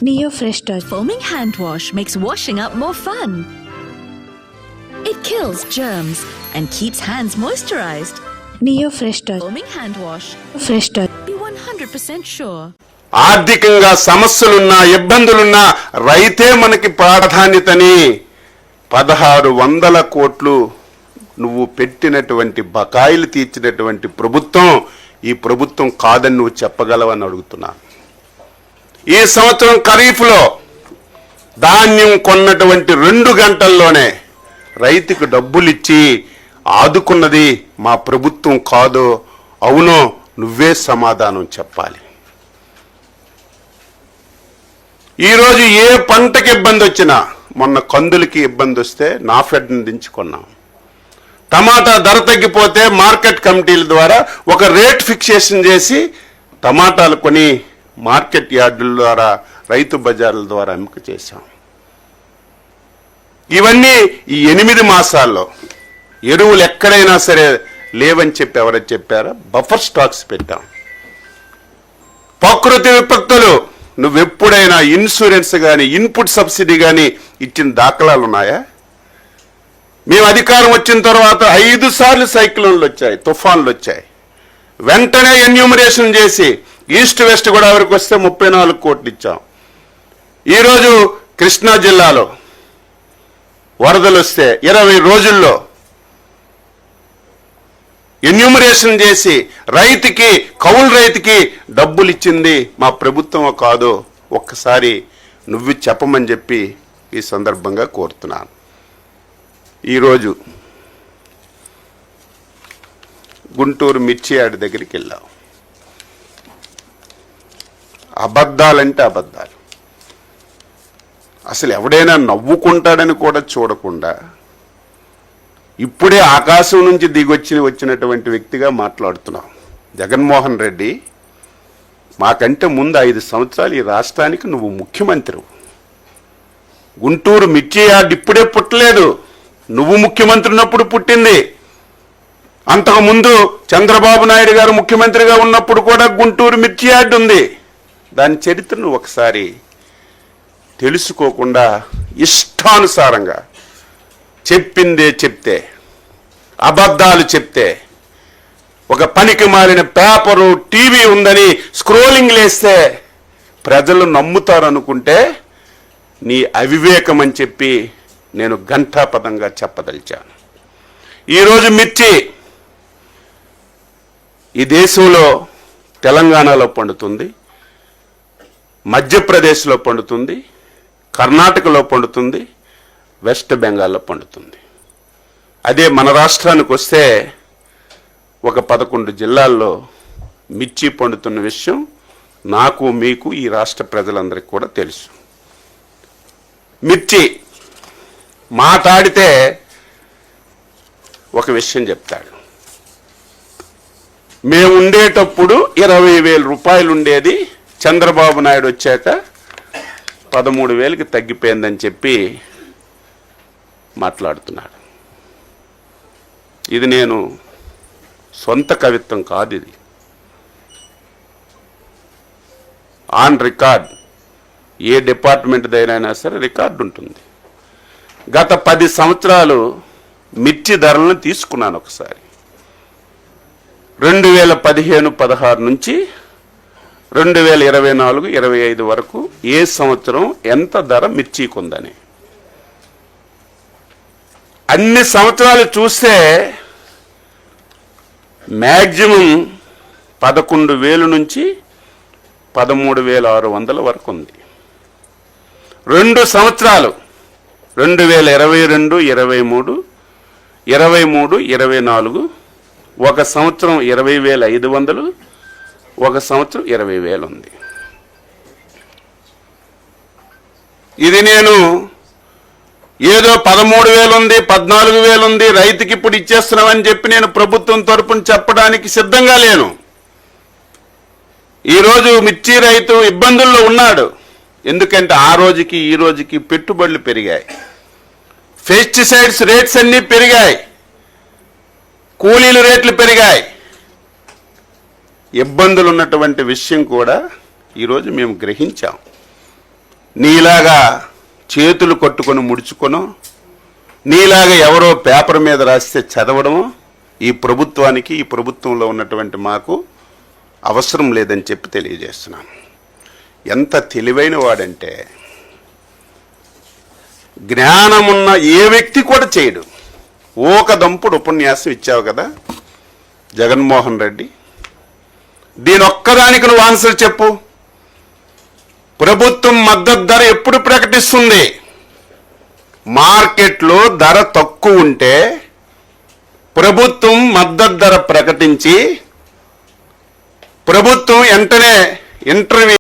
Neo Fresh Touch. Foaming hand wash makes washing up more fun. It kills germs and keeps hands moisturized. Neo Fresh Touch. Foaming hand wash. Fresh Touch. Be 100% sure. ఆర్థికంగా సమస్యలున్నా ఇబ్బందులున్నా రైతే మనకి ప్రాధాన్యతని 1600 కోట్లు నువ్వు పెట్టినటువంటి బకాయిలు తీర్చినటువంటి ప్రభుత్వం ఈ ప్రభుత్వం కాదని నువ్వు చెప్పగలవని అడుగుతున్నా. ఈ సంవత్సరం ఖరీఫ్లో ధాన్యం కొన్నటువంటి 2 గంటల్లోనే రైతుకు డబ్బులు ఇచ్చి ఆదుకున్నది మా ప్రభుత్వం కాదో అవునో నువ్వే సమాధానం చెప్పాలి. ఈరోజు ఏ పంటకి ఇబ్బంది వచ్చినా, మొన్న కందులకి ఇబ్బంది వస్తే నాఫెడ్ని దించుకున్నాం. టమాటా ధర తగ్గిపోతే మార్కెట్ కమిటీల ద్వారా ఒక రేట్ ఫిక్సేషన్ చేసి టమాటాలు కొని మార్కెట్ యార్డుల ద్వారా రైతు బజార్ల ద్వారా అమ్మక చేశాం. ఇవన్నీ ఈ 8 మాసాల్లో ఎరువులు ఎక్కడైనా సరే లేవని చెప్పి ఎవరైనా చెప్పారా? బఫర్ స్టాక్స్ పెట్టాం. ప్రకృతి విపత్తులు నువ్వెప్పుడైనా ఇన్సూరెన్స్ కానీ ఇన్పుట్ సబ్సిడీ కానీ ఇచ్చిన దాఖలాలు ఉన్నాయా? మేము అధికారం వచ్చిన తర్వాత 5 సార్లు సైక్లోన్లు వచ్చాయి, తుఫాన్లు వచ్చాయి. వెంటనే ఎన్యూమరేషన్ చేసి ఈస్ట్ వెస్ట్ గోదావరికి వస్తే 34 కోట్లు ఇచ్చాం. ఈరోజు కృష్ణా జిల్లాలో వరదలు వస్తే 20 రోజుల్లో ఎన్యూమరేషన్ చేసి రైతుకి, కౌలు రైతుకి డబ్బులు ఇచ్చింది మా ప్రభుత్వం కాదో ఒక్కసారి నువ్వు చెప్పమని చెప్పి ఈ సందర్భంగా కోరుతున్నాను. ఈరోజు గుంటూరు మిర్చి యార్డ్ దగ్గరికి వెళ్ళావు. అబద్ధాలంటే అబద్ధాలు. అసలు ఎవడైనా నవ్వుకుంటాడని కూడా చూడకుండా ఇప్పుడే ఆకాశం నుంచి వచ్చినటువంటి వ్యక్తిగా మాట్లాడుతున్నాం. జగన్మోహన్ రెడ్డి మాకంటే ముందు 5 సంవత్సరాలు ఈ రాష్ట్రానికి నువ్వు ముఖ్యమంత్రి. గుంటూరు మిర్చి యార్డ్ ఇప్పుడే పుట్టలేదు, నువ్వు ముఖ్యమంత్రి ఉన్నప్పుడు పుట్టింది. అంతకుముందు చంద్రబాబు నాయుడు గారు ముఖ్యమంత్రిగా ఉన్నప్పుడు కూడా గుంటూరు మిర్చి యార్డ్ ఉంది. దాని చరిత్రను ఒకసారి తెలుసుకోకుండా ఇష్టానుసారంగా చెప్పిందే చెప్తే, అబద్ధాలు చెప్తే, ఒక పనికి మారిన పేపరు టీవీ ఉందని స్క్రోలింగ్ లేస్తే ప్రజలు నమ్ముతారు అనుకుంటే నీ అవివేకం అని చెప్పి నేను ఘంటాపదంగా చెప్పదలిచాను. ఈరోజు మిర్చి ఈ దేశంలో తెలంగాణలో పండుతుంది, మధ్యప్రదేశ్లో పండుతుంది, కర్ణాటకలో పండుతుంది, వెస్ట్ బెంగాల్లో పండుతుంది. అదే మన రాష్ట్రానికి వస్తే ఒక 11 జిల్లాల్లో మిర్చి పండుతున్న విషయం నాకు, మీకు, ఈ రాష్ట్ర ప్రజలందరికీ కూడా తెలుసు. మిర్చి మాట్లాడితే ఒక విషయం చెప్తాడు. మేము ఉండేటప్పుడు 20,000 రూపాయలు ఉండేది, చంద్రబాబు నాయుడు వచ్చాక 13,000కి తగ్గిపోయిందని చెప్పి మాట్లాడుతున్నాడు. ఇది నేను సొంత కవిత్వం కాదు, ఇది ఆన్ రికార్డ్. ఏ డిపార్ట్మెంట్ దగ్గరైనా సరే రికార్డు ఉంటుంది. గత 10 సంవత్సరాలు మిర్చి ధరలను తీసుకున్నాను ఒకసారి. 2015-16 నుంచి 2024-25 వరకు ఏ సంవత్సరం ఎంత ధర మిర్చికి ఉందని అన్ని సంవత్సరాలు చూస్తే మ్యాక్సిమం 11,000 నుంచి 13,600 వరకు ఉంది. 2 సంవత్సరాలు 2022, 23, 23, 24 ఒక సంవత్సరం 20,500, ఒక సంవత్సరం 20,000 ఉంది. ఇది నేను ఏదో 13,000 ఉంది, 14,000 ఉంది, రైతుకి ఇప్పుడు ఇచ్చేస్తున్నామని చెప్పి నేను ప్రభుత్వం తరపున చెప్పడానికి సిద్ధంగా లేను. ఈరోజు మిర్చి రైతు ఇబ్బందుల్లో ఉన్నాడు. ఎందుకంటే ఆ రోజుకి ఈ రోజుకి పెట్టుబడులు పెరిగాయి, పెస్టిసైడ్స్ రేట్స్ అన్నీ పెరిగాయి, కూలీల రేట్లు పెరిగాయి. ఇబ్బందులు ఉన్నటువంటి విషయం కూడా ఈరోజు మేము గ్రహించాం. నీలాగా చేతులు కొట్టుకొని ముడుచుకొను, నీలాగా ఎవరో పేపర్ మీద రాస్తే చదవడము ఈ ప్రభుత్వానికి, ఈ ప్రభుత్వంలో ఉన్నటువంటి మాకు అవసరం లేదని చెప్పి తెలియజేస్తున్నాను. ఎంత తెలివైన వాడంటే జ్ఞానమున్న ఏ వ్యక్తి కూడా చేయడు. దంపుడు ఉపన్యాసం ఇచ్చావు కదా జగన్మోహన్ రెడ్డి, దీని ఒక్కదానికి నువ్వు ఆన్సర్ చెప్పు. ప్రభుత్వం మద్దతు ధర ఎప్పుడు ప్రకటిస్తుంది? మార్కెట్లో ధర తక్కువ ఉంటే ప్రభుత్వం మద్దతు ధర ప్రకటించి ప్రభుత్వం వెంటనే ఇంటర్వ్యూ